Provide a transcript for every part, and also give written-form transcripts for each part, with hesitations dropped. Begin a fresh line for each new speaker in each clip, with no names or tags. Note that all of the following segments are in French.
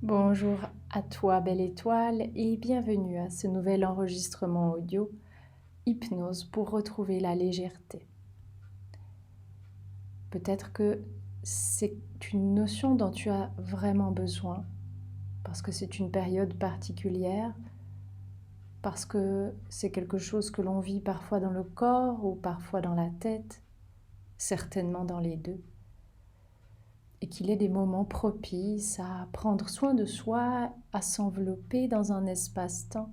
Bonjour à toi, belle étoile, et bienvenue à ce nouvel enregistrement audio Hypnose pour retrouver la légèreté. Peut-être que c'est une notion dont tu as vraiment besoin, parce que c'est une période particulière, parce que c'est quelque chose que l'on vit parfois dans le corps ou parfois dans la tête, certainement dans les deux. Et qu'il est des moments propices à prendre soin de soi, à s'envelopper dans un espace-temps,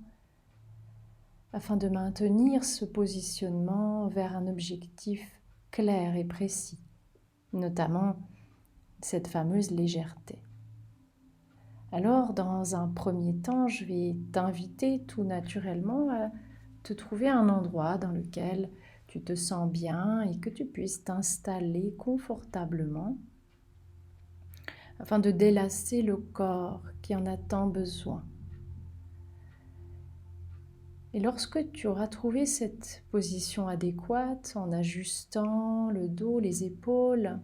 afin de maintenir ce positionnement vers un objectif clair et précis, notamment cette fameuse légèreté. Alors, dans un premier temps, je vais t'inviter tout naturellement à te trouver un endroit dans lequel tu te sens bien et que tu puisses t'installer confortablement afin de délasser le corps qui en a tant besoin. Et lorsque tu auras trouvé cette position adéquate, en ajustant le dos, les épaules,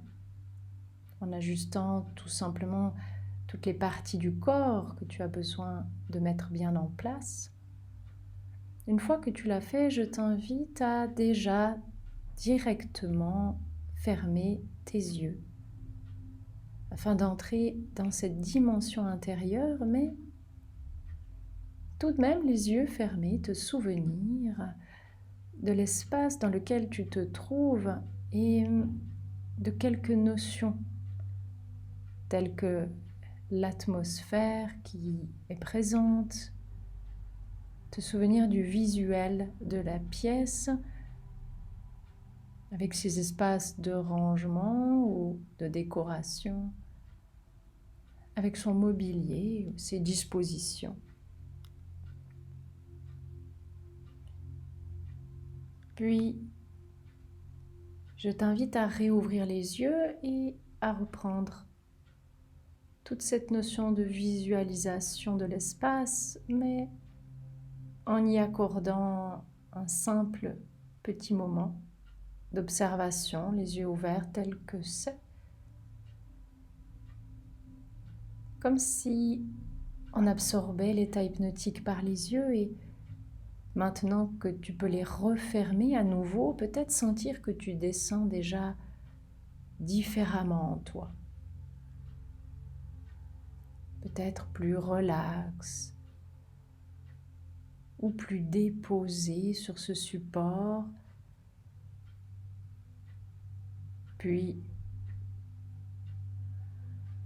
en ajustant tout simplement toutes les parties du corps que tu as besoin de mettre bien en place, une fois que tu l'as fait, je t'invite à déjà directement fermer tes yeux afin d'entrer dans cette dimension intérieure, mais tout de même les yeux fermés, te souvenir de l'espace dans lequel tu te trouves et de quelques notions telles que l'atmosphère qui est présente, te souvenir du visuel de la pièce avec ses espaces de rangement ou de décoration, avec son mobilier, ses dispositions. Puis, je t'invite à réouvrir les yeux et à reprendre toute cette notion de visualisation de l'espace, mais en y accordant un simple petit moment d'observation, les yeux ouverts tels que c'est, comme si on absorbait l'état hypnotique par les yeux et maintenant que tu peux les refermer à nouveau, peut-être sentir que tu descends déjà différemment en toi. Peut-être plus relax ou plus déposé sur ce support. Puis,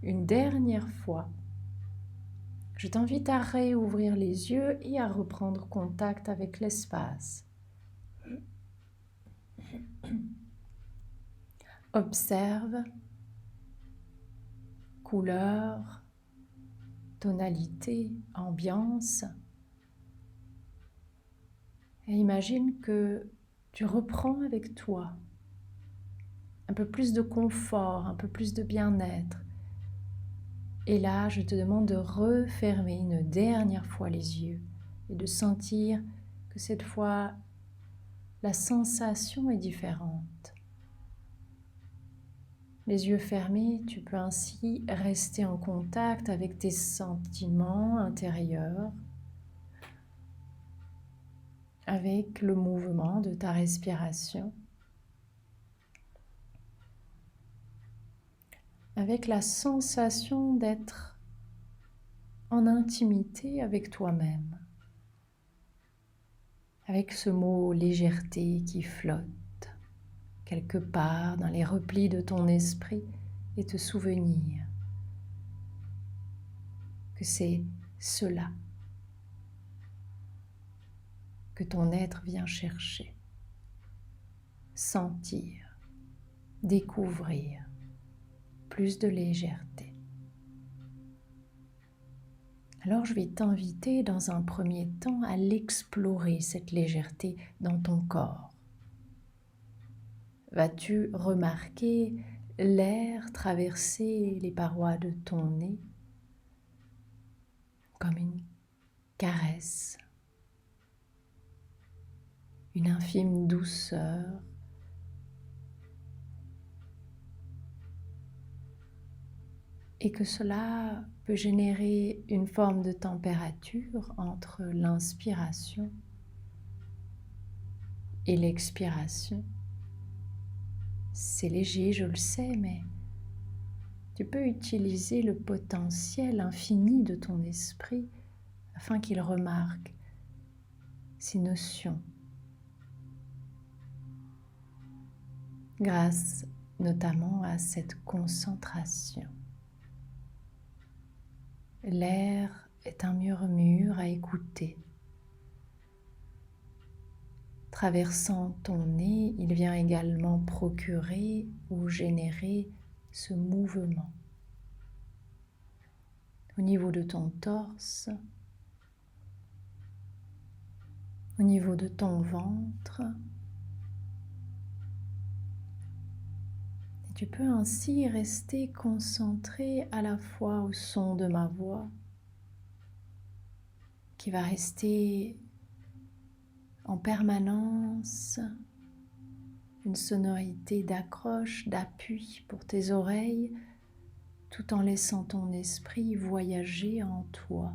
une dernière fois, je t'invite à réouvrir les yeux et à reprendre contact avec l'espace. Observe couleur, tonalité, ambiance. Et imagine que tu reprends avec toi un peu plus de confort, un peu plus de bien-être. Et là, je te demande de refermer une dernière fois les yeux et de sentir que cette fois, la sensation est différente. Les yeux fermés, tu peux ainsi rester en contact avec tes sentiments intérieurs, avec le mouvement de ta respiration, avec la sensation d'être en intimité avec toi-même, avec ce mot légèreté qui flotte quelque part dans les replis de ton esprit et te souvenir que c'est cela que ton être vient chercher, sentir, découvrir plus de légèreté. Alors je vais t'inviter dans un premier temps à l'explorer, cette légèreté dans ton corps. Vas-tu remarquer l'air traverser les parois de ton nez comme une caresse, une infime douceur, et que cela peut générer une forme de température entre l'inspiration et l'expiration. C'est léger, je le sais, mais tu peux utiliser le potentiel infini de ton esprit afin qu'il remarque ces notions, grâce notamment à cette concentration. L'air est un murmure à écouter. Traversant ton nez, il vient également procurer ou générer ce mouvement. Au niveau de ton torse, au niveau de ton ventre. Et tu peux ainsi rester concentré à la fois au son de ma voix, qui va rester en permanence une sonorité d'accroche, d'appui pour tes oreilles, tout en laissant ton esprit voyager en toi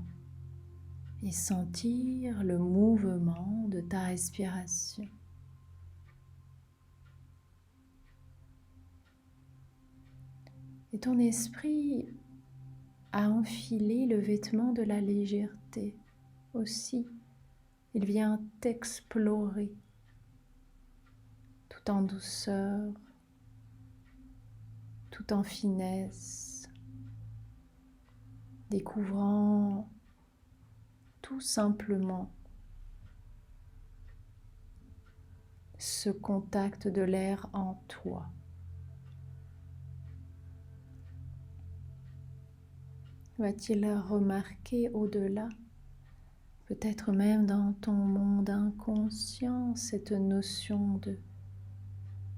et sentir le mouvement de ta respiration. Et ton esprit a enfilé le vêtement de la légèreté aussi. Il vient t'explorer tout en douceur, tout en finesse, découvrant tout simplement ce contact de l'air en toi. Va-t-il remarquer au-delà, peut-être même dans ton monde inconscient, cette notion de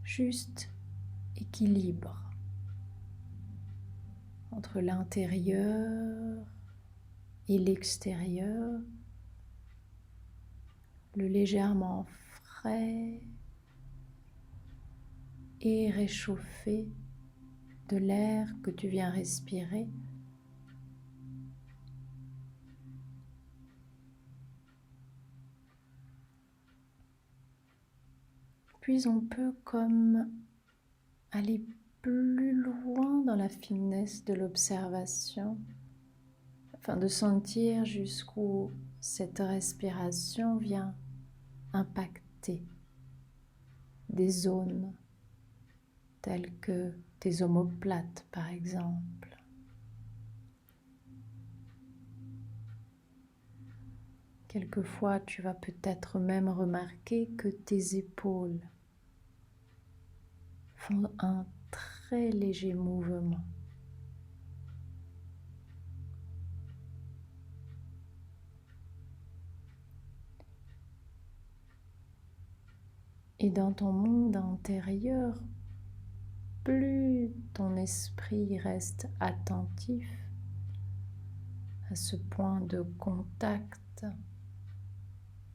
juste équilibre entre l'intérieur et l'extérieur, le légèrement frais et réchauffé de l'air que tu viens respirer. Puis on peut comme aller plus loin dans la finesse de l'observation afin de sentir jusqu'où cette respiration vient impacter des zones telles que tes omoplates par exemple. Quelquefois, tu vas peut-être même remarquer que tes épaules font un très léger mouvement. Et dans ton monde intérieur, plus ton esprit reste attentif à ce point de contact,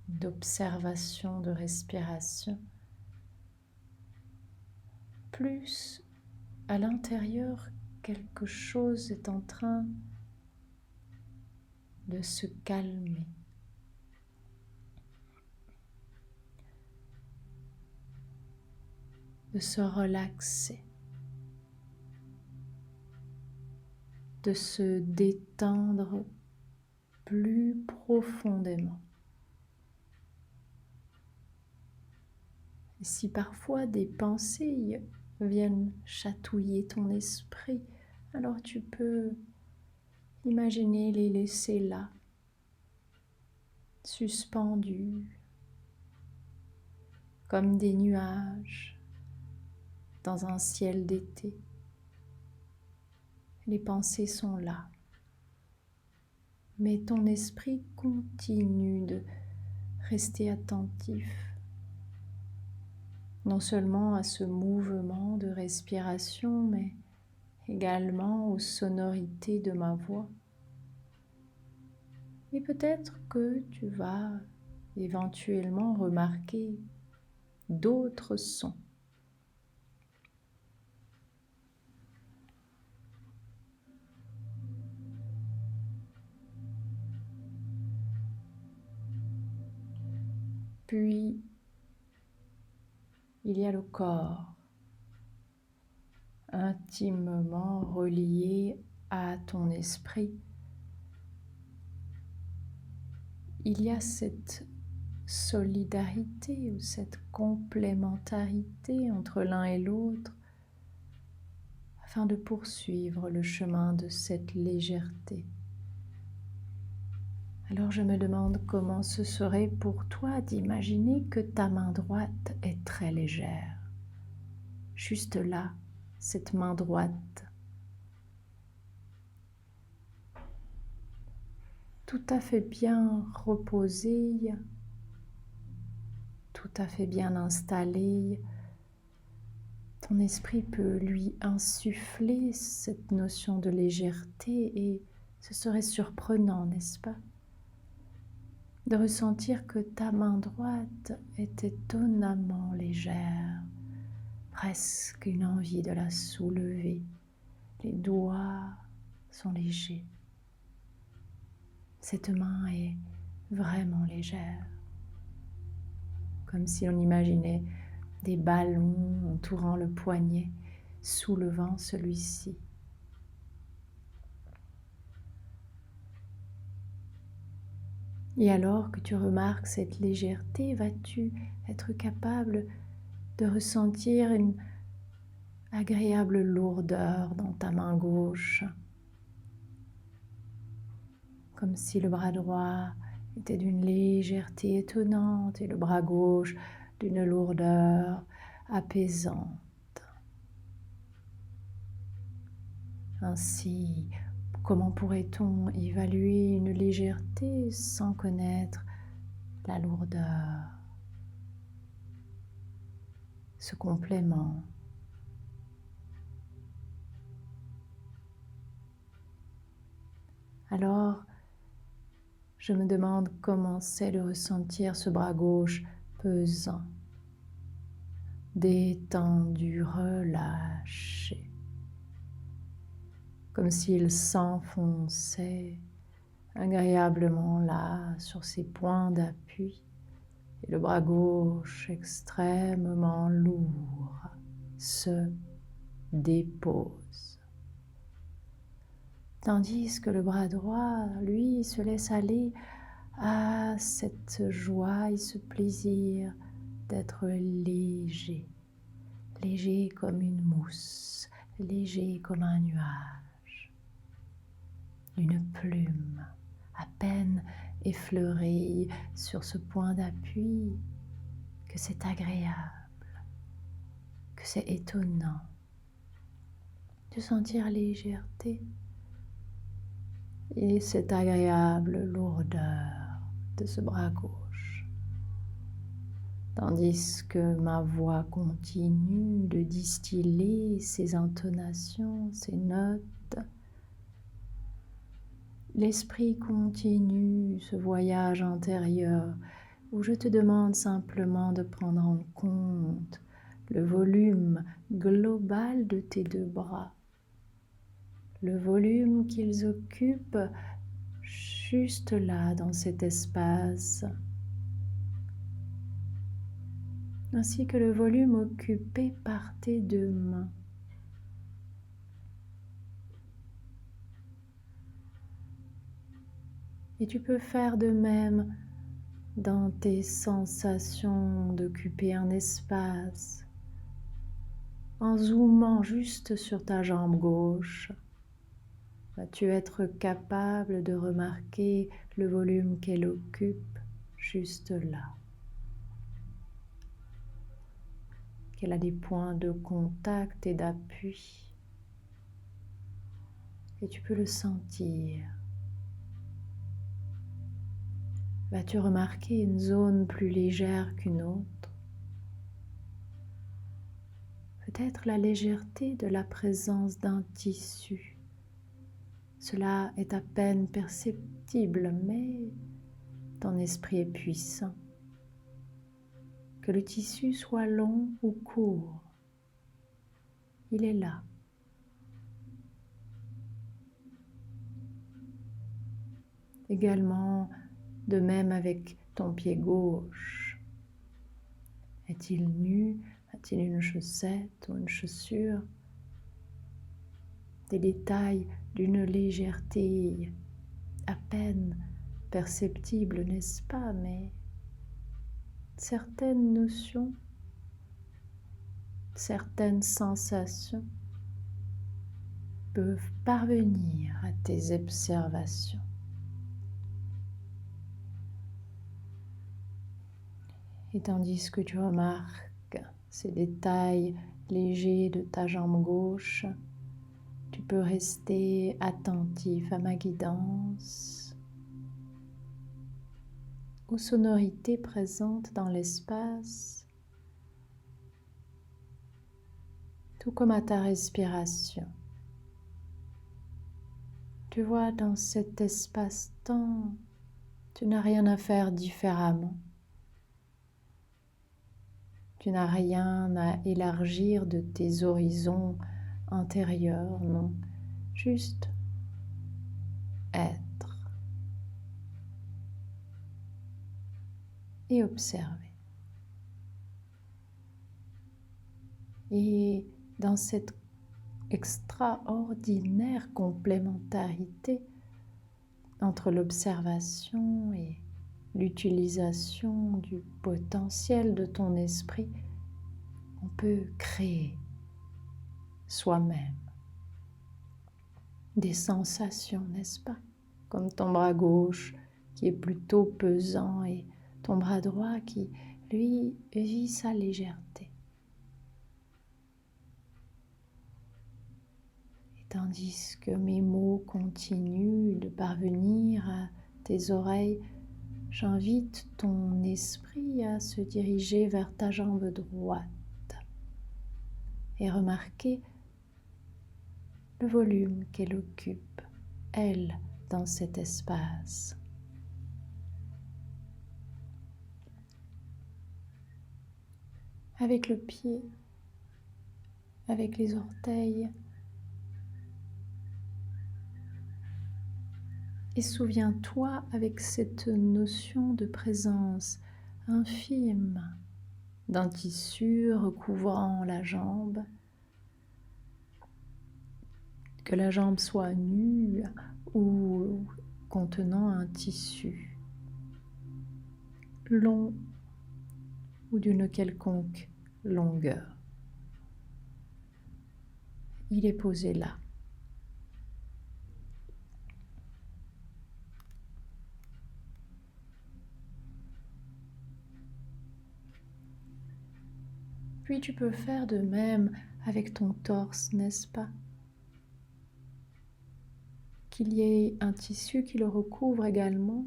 d'observation, de respiration, plus à l'intérieur, quelque chose est en train de se calmer. De se relaxer, de se détendre plus profondément. Et si parfois des pensées viennent chatouiller ton esprit, alors tu peux imaginer les laisser là, suspendus, comme des nuages dans un ciel d'été. Les pensées sont là, mais ton esprit continue de rester attentif, non seulement à ce mouvement de respiration, mais également aux sonorités de ma voix. Et peut-être que tu vas éventuellement remarquer d'autres sons. Puis, il y a le corps, intimement relié à ton esprit. Il y a cette solidarité ou cette complémentarité entre l'un et l'autre afin de poursuivre le chemin de cette légèreté. Alors je me demande comment ce serait pour toi d'imaginer que ta main droite est très légère. Juste là, cette main droite, tout à fait bien reposée, tout à fait bien installée. Ton esprit peut lui insuffler cette notion de légèreté et ce serait surprenant, n'est-ce pas? De ressentir que ta main droite est étonnamment légère, presque une envie de la soulever. Les doigts sont légers. Cette main est vraiment légère, comme si on imaginait des ballons entourant le poignet, soulevant celui-ci. Et alors que tu remarques cette légèreté, vas-tu être capable de ressentir une agréable lourdeur dans ta main gauche, comme si le bras droit était d'une légèreté étonnante et le bras gauche d'une lourdeur apaisante. Ainsi, comment pourrait-on évaluer une légèreté sans connaître la lourdeur, ce complément? Alors, je me demande comment c'est de ressentir ce bras gauche pesant, détendu, relâché, comme s'il s'enfonçait agréablement là sur ses points d'appui et le bras gauche extrêmement lourd se dépose. Tandis que le bras droit, lui, se laisse aller à cette joie et ce plaisir d'être léger, léger comme une mousse, léger comme un nuage, une plume à peine effleurée sur ce point d'appui, que c'est agréable, que c'est étonnant de sentir légèreté et cette agréable lourdeur de ce bras gauche. Tandis que ma voix continue de distiller ces intonations, ces notes, l'esprit continue ce voyage intérieur où je te demande simplement de prendre en compte le volume global de tes deux bras, le volume qu'ils occupent juste là dans cet espace, ainsi que le volume occupé par tes deux mains. Et tu peux faire de même dans tes sensations d'occuper un espace, en zoomant juste sur ta jambe gauche. Vas-tu être capable de remarquer le volume qu'elle occupe juste là? Qu'elle a des points de contact et d'appui. Et tu peux le sentir. Vas-tu remarquer une zone plus légère qu'une autre? Peut-être la légèreté de la présence d'un tissu. Cela est à peine perceptible, mais ton esprit est puissant. Que le tissu soit long ou court, il est là. Également, de même avec ton pied gauche. Est-il nu? A-t-il une chaussette ou une chaussure? Des détails d'une légèreté à peine perceptible, n'est-ce pas? Mais certaines notions, certaines sensations peuvent parvenir à tes observations. Et tandis que tu remarques ces détails légers de ta jambe gauche, tu peux rester attentif à ma guidance, aux sonorités présentes dans l'espace, tout comme à ta respiration. Tu vois, dans cet espace-temps, tu n'as rien à faire différemment. Tu n'as rien à élargir de tes horizons intérieurs, non. Juste être et observer. Et dans cette extraordinaire complémentarité entre l'observation et l'utilisation du potentiel de ton esprit, on peut créer soi-même des sensations, n'est-ce pas? Comme ton bras gauche qui est plutôt pesant et ton bras droit qui, lui, vit sa légèreté. Et tandis que mes mots continuent de parvenir à tes oreilles, j'invite ton esprit à se diriger vers ta jambe droite et remarquer le volume qu'elle occupe, elle, dans cet espace. Avec le pied, avec les orteils, et souviens-toi avec cette notion de présence infime d'un tissu recouvrant la jambe, que la jambe soit nue ou contenant un tissu long ou d'une quelconque longueur. Il est posé là. Puis tu peux faire de même avec ton torse, n'est-ce pas? Qu'il y ait un tissu qui le recouvre également,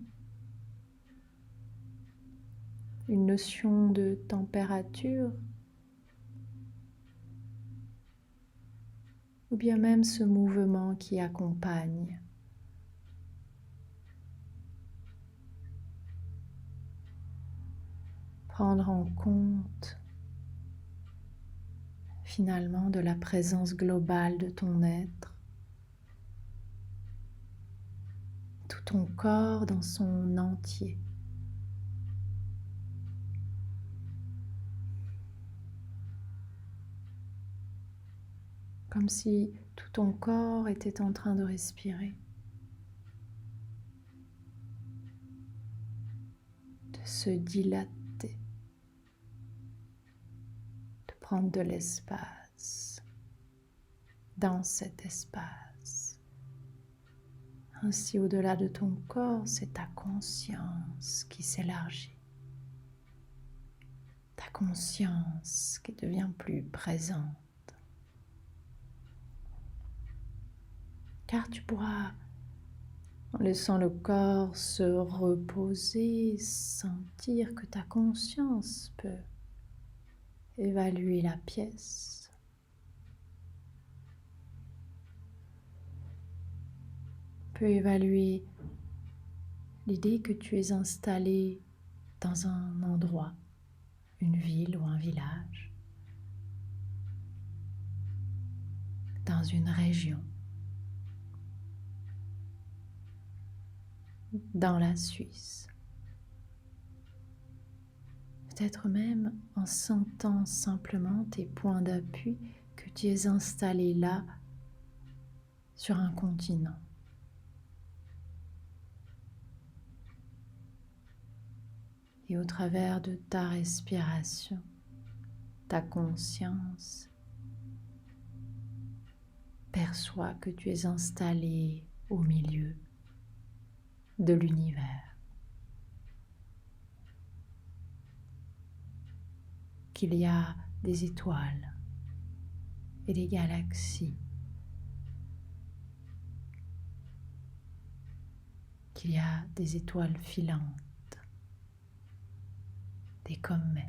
une notion de température, ou bien même ce mouvement qui accompagne. Prendre en compte finalement de la présence globale de ton être, tout ton corps dans son entier. Comme si tout ton corps était en train de respirer, de se dilater, de prendre de l'espace dans cet espace. Ainsi, au-delà de ton corps, c'est ta conscience qui s'élargit, ta conscience qui devient plus présente. Car tu pourras, en laissant le corps se reposer, sentir que ta conscience peut évaluer la pièce, peut évaluer l'idée que tu es installé dans un endroit, une ville ou un village, dans une région, dans la Suisse. peut-être même en sentant simplement tes points d'appui que tu es installé là sur un continent. Et au travers de ta respiration, ta conscience perçoit que tu es installé au milieu de l'univers, qu'il y a des étoiles et des galaxies, qu'il y a des étoiles filantes, des comètes.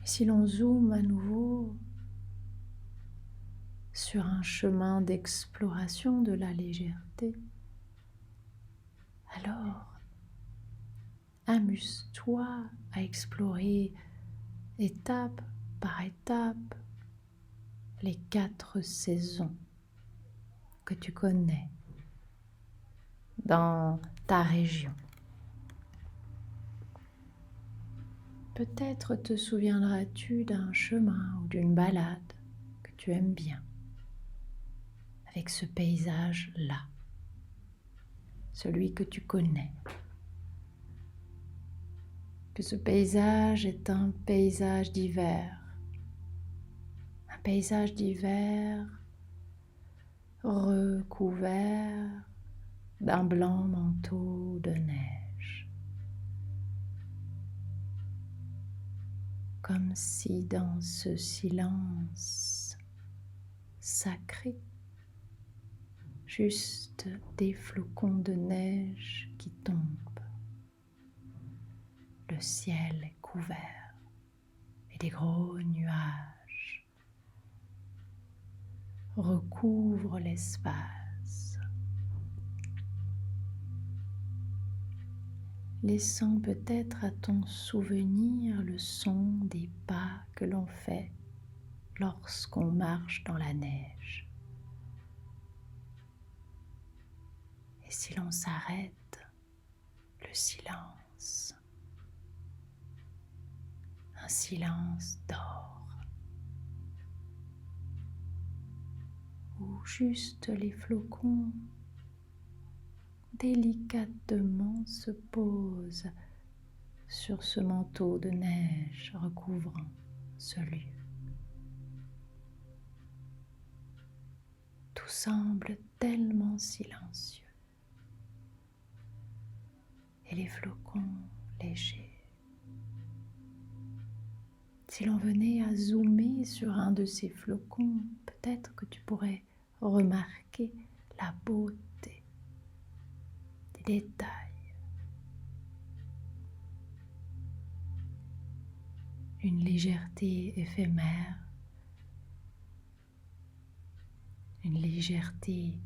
Et si l'on zoome à nouveau sur un chemin d'exploration de la légèreté, alors amuse-toi à explorer étape par étape les 4 saisons que tu connais dans ta région. Peut-être te souviendras-tu d'un chemin ou d'une balade que tu aimes bien, avec ce paysage-là, celui que tu connais. Que ce paysage est un paysage d'hiver, recouvert d'un blanc manteau de neige. Comme si dans ce silence sacré, juste des flocons de neige qui tombent. Le ciel est couvert et des gros nuages recouvrent l'espace, laissant peut-être à ton souvenir le son des pas que l'on fait lorsqu'on marche dans la neige. Et si l'on s'arrête, le silence, un silence d'or, où juste les flocons délicatement se posent sur ce manteau de neige recouvrant ce lieu. Tout semble tellement silencieux et les flocons légers. Si l'on venait à zoomer sur un de ces flocons, peut-être que tu pourrais remarquer la beauté des détails. Une légèreté éphémère, une légèreté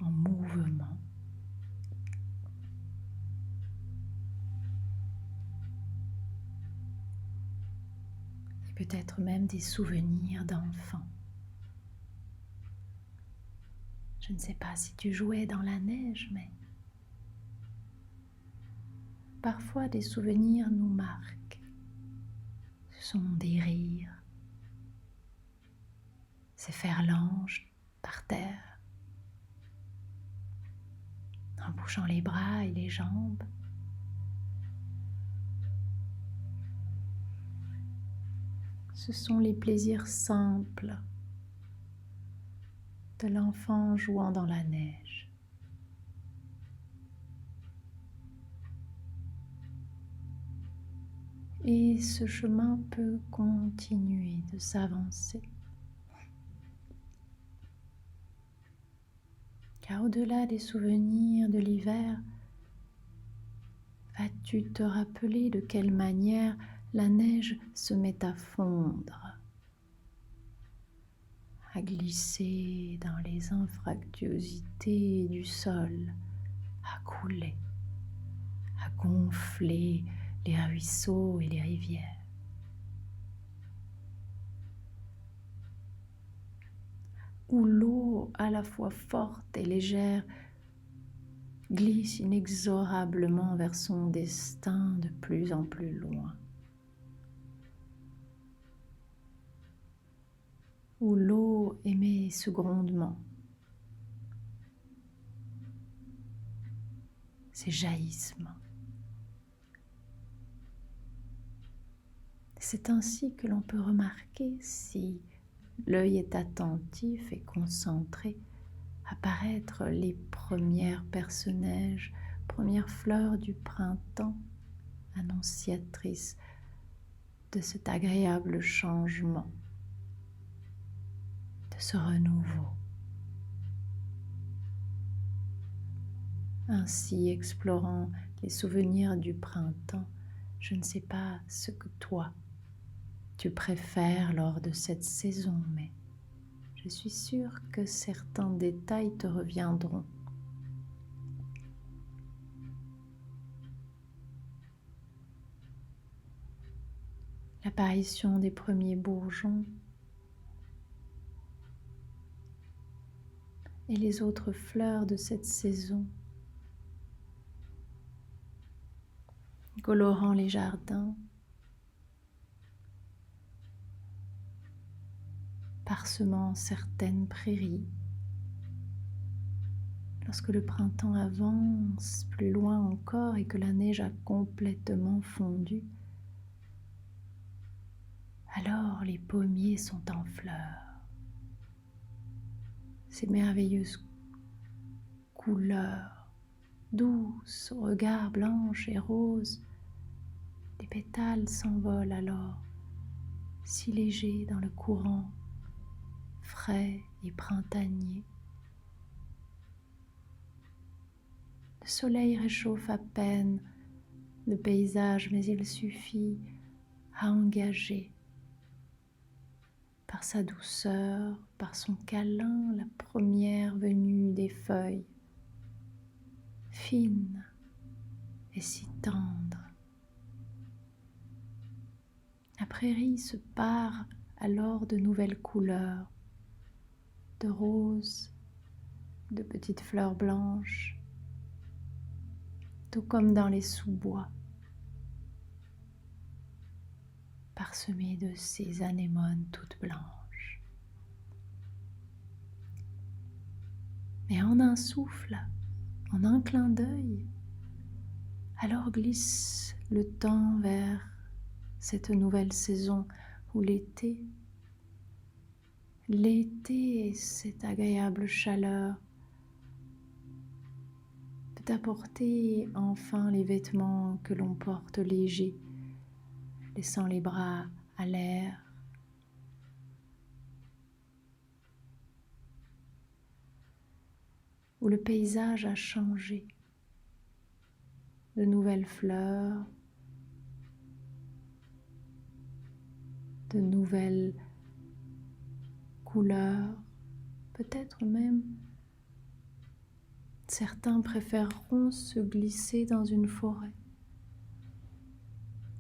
en mouvement. Et peut-être même des souvenirs d'enfants. Je ne sais pas si tu jouais dans la neige, mais parfois des souvenirs nous marquent. Ce sont des rires, c'est faire l'ange par terre, en bougeant les bras et les jambes. Ce sont les plaisirs simples de l'enfant jouant dans la neige. Et ce chemin peut continuer de s'avancer. Car au-delà des souvenirs de l'hiver, vas-tu te rappeler de quelle manière la neige se met à fondre, à glisser dans les anfractuosités du sol, à couler, à gonfler les ruisseaux et les rivières. Où l'eau à la fois forte et légère glisse inexorablement vers son destin de plus en plus loin, où l'eau émet ce grondement, ces jaillissements. C'est ainsi que l'on peut remarquer, si l'œil est attentif et concentré, apparaître les premières perce-neige, premières fleurs du printemps, annonciatrices de cet agréable changement, de ce renouveau. Ainsi, explorant les souvenirs du printemps, je ne sais pas ce que toi, tu préfères lors de cette saison, mais je suis sûre que certains détails te reviendront. L'apparition des premiers bourgeons et les autres fleurs de cette saison, colorant les jardins, parsemant certaines prairies. Lorsque le printemps avance plus loin encore et que la neige a complètement fondu, alors les pommiers sont en fleurs. Ces merveilleuses couleurs douces, au regard blanche et rose, les pétales s'envolent alors, si légers dans le courant, frais et printanier. Le soleil réchauffe à peine le paysage, mais il suffit à engager par sa douceur, par son câlin, la première venue des feuilles, fines et si tendres. La prairie se pare alors de nouvelles couleurs, de roses, de petites fleurs blanches, tout comme dans les sous-bois, parsemés de ces anémones toutes blanches. Mais en un souffle, en un clin d'œil, alors glisse le temps vers cette nouvelle saison où l'été et cette agréable chaleur peut apporter enfin les vêtements que l'on porte légers, laissant les bras à l'air, où le paysage a changé, de nouvelles fleurs, de nouvelles couleurs, peut-être même certains préféreront se glisser dans une forêt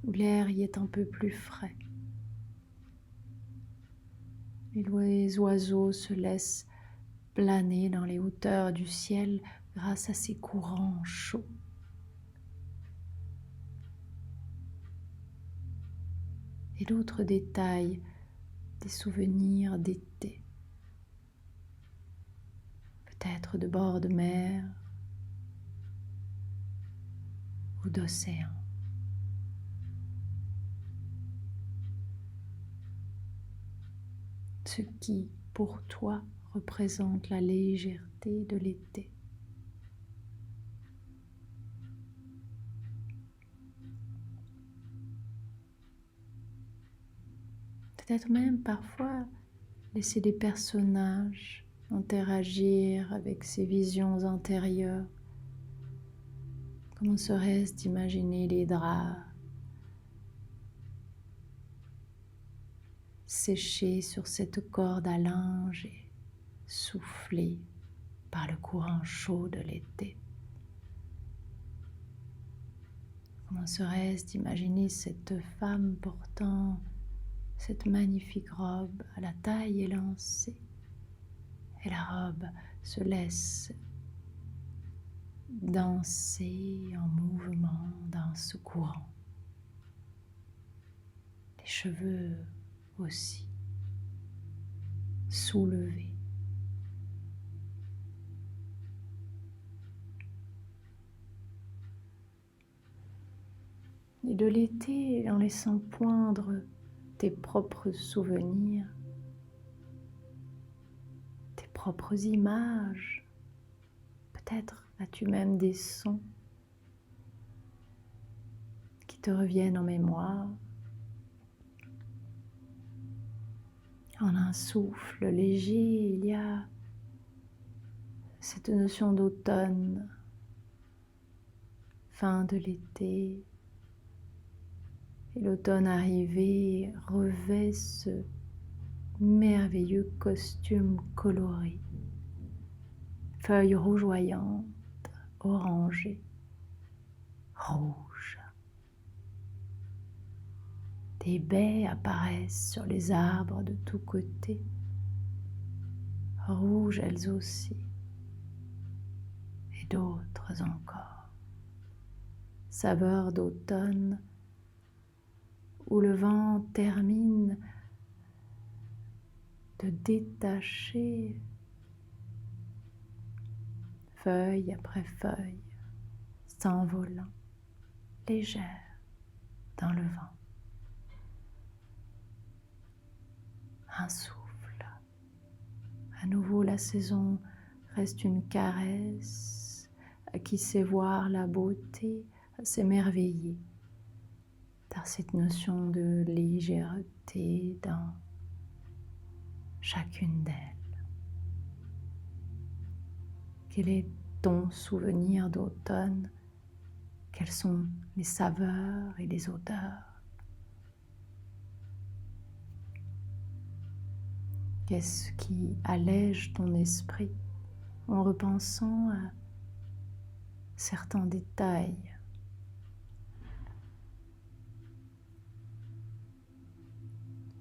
où l'air y est un peu plus frais. Et les oiseaux se laissent planer dans les hauteurs du ciel grâce à ces courants chauds. Et d'autres détails, des souvenirs d'été, peut-être de bord de mer ou d'océan. Ce qui, pour toi, représente la légèreté de l'été. Peut-être même parfois laisser des personnages interagir avec ces visions intérieures. Comment serait-ce d'imaginer les draps séchés sur cette corde à linge et soufflés par le courant chaud de l'été? Comment serait-ce d'imaginer cette femme portant cette magnifique robe à la taille élancée, et la robe se laisse danser en mouvement dans ce courant. Les cheveux aussi soulevés. Et de l'été, en laissant poindre tes propres souvenirs, tes propres images, peut-être as-tu même des sons qui te reviennent en mémoire. En un souffle léger, il y a cette notion d'automne, fin de l'été. Et l'automne arrivé revêt ce merveilleux costume coloré. Feuilles rougeoyantes, orangées, rouges. Des baies apparaissent sur les arbres de tous côtés, rouges elles aussi, et d'autres encore. Saveur d'automne où le vent termine de détacher feuille après feuille, s'envolant, légère dans le vent. Un souffle. À nouveau, la saison reste une caresse à qui sait voir la beauté, à s'émerveiller dans cette notion de légèreté dans chacune d'elles. Quel est ton souvenir d'automne? Quelles sont les saveurs et les odeurs? Qu'est-ce qui allège ton esprit en repensant à certains détails?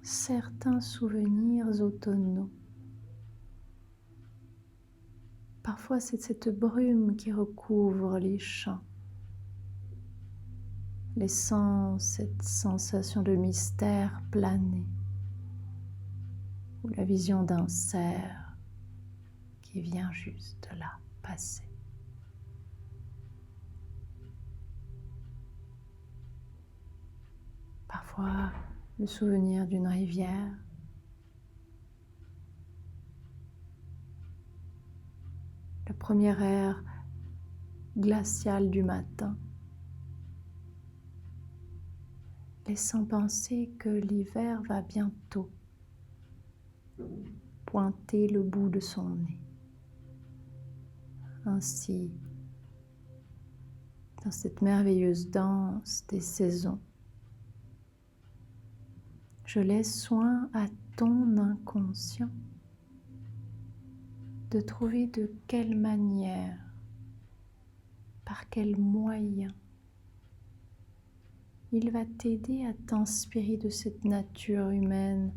Certains souvenirs automnaux. Parfois, c'est cette brume qui recouvre les champs, laissant cette sensation de mystère planer, ou la vision d'un cerf qui vient juste là passer. Parfois, le souvenir d'une rivière, le premier air glacial du matin, laissant penser que l'hiver va bientôt pointer le bout de son nez. Ainsi, dans cette merveilleuse danse des saisons, je laisse soin à ton inconscient de trouver de quelle manière, par quel moyen, il va t'aider à t'inspirer de cette nature humaine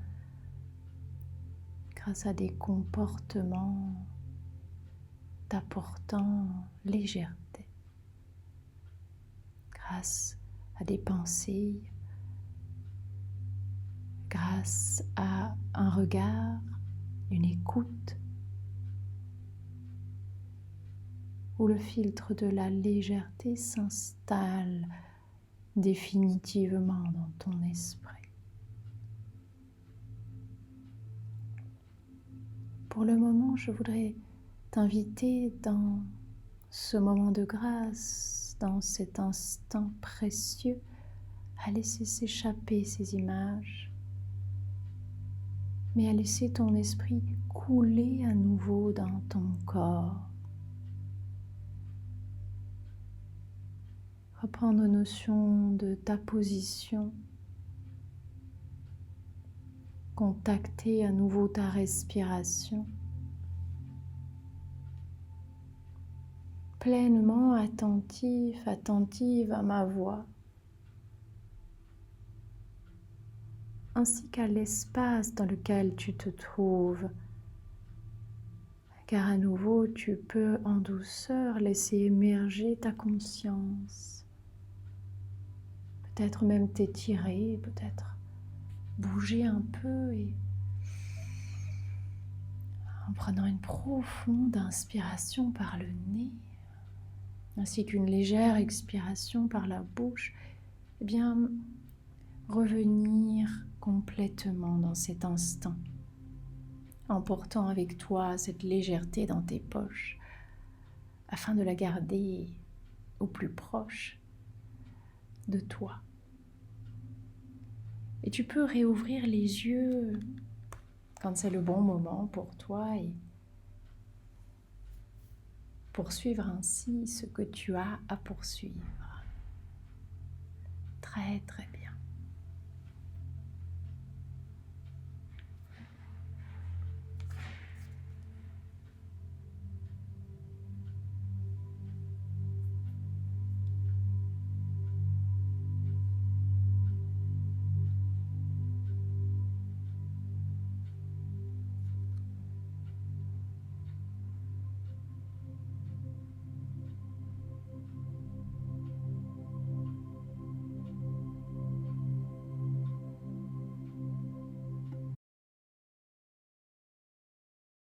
grâce à des comportements t'apportant légèreté, grâce à des pensées, grâce à un regard, une écoute, où le filtre de la légèreté s'installe définitivement dans ton esprit. Pour le moment, je voudrais t'inviter dans ce moment de grâce, dans cet instant précieux, à laisser s'échapper ces images, mais à laisser ton esprit couler à nouveau dans ton corps. Reprendre notion de ta position, contacter à nouveau ta respiration, pleinement attentif, attentive à ma voix, ainsi qu'à l'espace dans lequel tu te trouves, car à nouveau tu peux en douceur laisser émerger ta conscience. Peut-être même t'étirer, peut-être bouger un peu et en prenant une profonde inspiration par le nez, ainsi qu'une légère expiration par la bouche, eh bien, revenir complètement dans cet instant, emportant avec toi cette légèreté dans tes poches, afin de la garder au plus proche de toi. Et tu peux réouvrir les yeux quand c'est le bon moment pour toi et poursuivre ainsi ce que tu as à poursuivre. Très très bien.